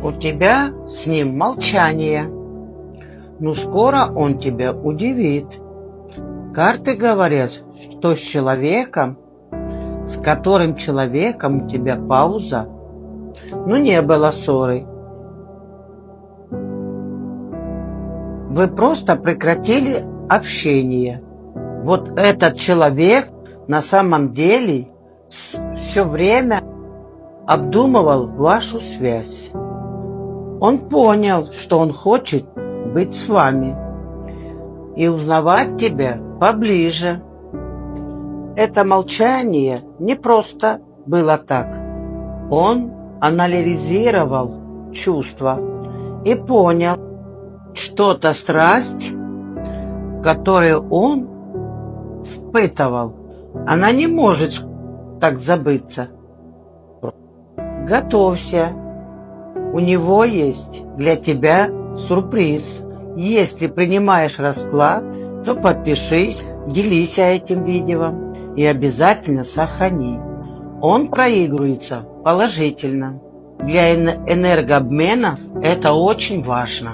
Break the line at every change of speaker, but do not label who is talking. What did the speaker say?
У тебя с ним молчание. Но скоро он тебя удивит. Карты говорят, что с которым человеком у тебя пауза, но не было ссоры. Вы просто прекратили общение. Вот этот человек на самом деле все время обдумывал вашу связь. Он понял, что он хочет быть с вами и узнавать тебя поближе. Это молчание не просто было так. Он анализировал чувства и понял, что-то страсть, которую он испытывал, она не может так забыться. Готовься. У него есть для тебя сюрприз. Если принимаешь расклад, то подпишись, делись этим видео и обязательно сохрани. Он проигрывается положительно. Для энергообмена это очень важно.